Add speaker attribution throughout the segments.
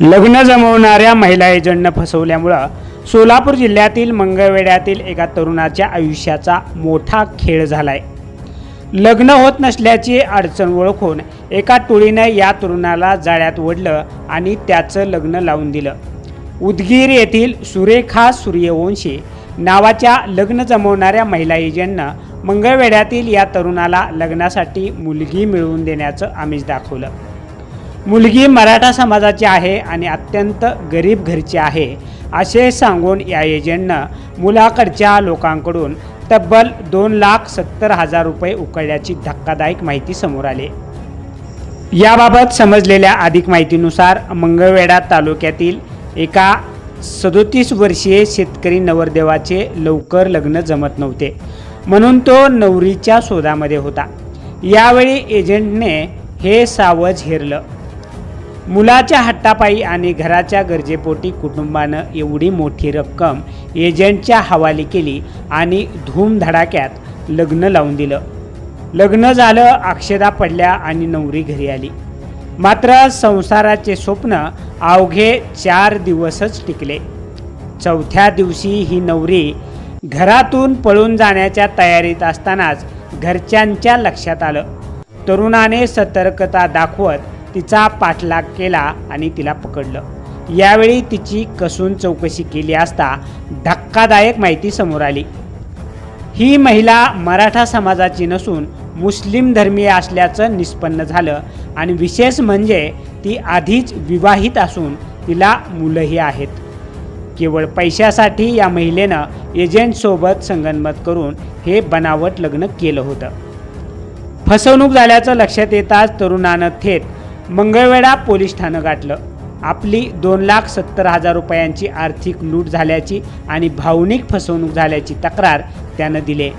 Speaker 1: लग्न जमवणाऱ्या महिला एजंटनं फसवल्यामुळं सोलापूर जिल्ह्यातील मंगळवेढ्यातील एका तरुणाच्या आयुष्याचा मोठा खेळ झालाय। लग्न होत नसल्याची अडचण ओळखून एका टोळीनं या तरुणाला जाळ्यात ओढलं आणि त्याचं लग्न लावून दिलं। उदगीर येथील सुरेखा सूर्यवंशी नावाच्या लग्न जमवणाऱ्या महिला एजंटनं मंगळवेढ्यातील या तरुणाला लग्नासाठी मुलगी मिळवून देण्याचं आमिष दाखवलं। मुलगी मराठा समाजाची आहे आणि अत्यंत गरीब घरची आहे असे सांगून या एजंटनं मुलाकडच्या लोकांकडून तब्बल 2,70,000 रुपये उकळल्याची धक्कादायक माहिती समोर आली। याबाबत समजलेल्या अधिक माहितीनुसार मंगळवेढा तालुक्यातील एका 37 वर्षीय शेतकरी नवरदेवाचे लवकर लग्न जमत नव्हते म्हणून तो नवरीच्या शोधामध्ये होता। यावेळी एजंटने हे सावज हेरलं। मुलाच्या हट्टापायी आणि घराच्या गरजेपोटी कुटुंबानं एवढी मोठी रक्कम एजंटच्या हवाली केली आणि धूमधडाक्यात लग्न लावून दिलं। लग्न झालं, अक्षता पडल्या आणि नवरी घरी आली। मात्र संसाराचे स्वप्न अवघे 4 दिवसच टिकले। चौथ्या दिवशी ही नवरी घरातून पळून जाण्याच्या तयारीत असतानाच घरच्यांच्या लक्षात आलं। तरुणाने सतर्कता दाखवत तिचा पाठलाग केला आणि तिला पकडलं। यावेळी तिची कसून चौकशी केली असता धक्कादायक माहिती समोर आली। ही महिला मराठा समाजाची नसून मुस्लिम धर्मीय असल्याचं निष्पन्न झालं आणि विशेष म्हणजे ती आधीच विवाहित असून तिला मुलंही आहेत। केवळ पैशासाठी या महिलेनं एजंटसोबत संगनमत करून हे बनावट लग्न केलं होतं। फसवणूक झाल्याचं लक्षात येताच तरुणानं थेट मंगळवेढा पोलीस ठाणं गाठलं। आपली 2,70,000 रुपयांची आर्थिक लूट झाल्याची आणि भावनिक फसवणूक झाल्याची तक्रार त्यानं दिली।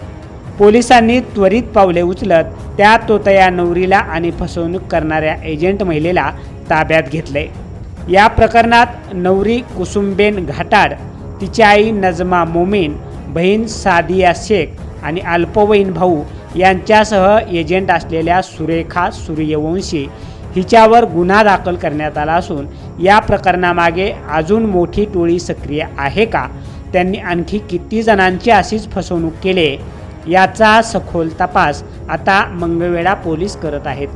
Speaker 1: पोलिसांनी त्वरित पावले उचलत त्या तोतया नवरीला आणि फसवणूक करणाऱ्या एजंट महिलेला ताब्यात घेतले। या प्रकरणात नवरी कुसुमबेन घाटाड, तिची आई नजमा मोमीन, बहीण सादिया शेख आणि अल्पवयीन भाऊ यांच्यासह एजंट असलेल्या सुरेखा सूर्यवंशी हिच्यावर गुन्हा दाखल करण्यात आला असून या प्रकरणामागे अजून मोठी टोळी सक्रिय आहे का, त्यांनी आणखी किती जणांची अशीच फसवणूक केली याचा सखोल तपास आता मंगळवेढा पोलीस करत आहेत।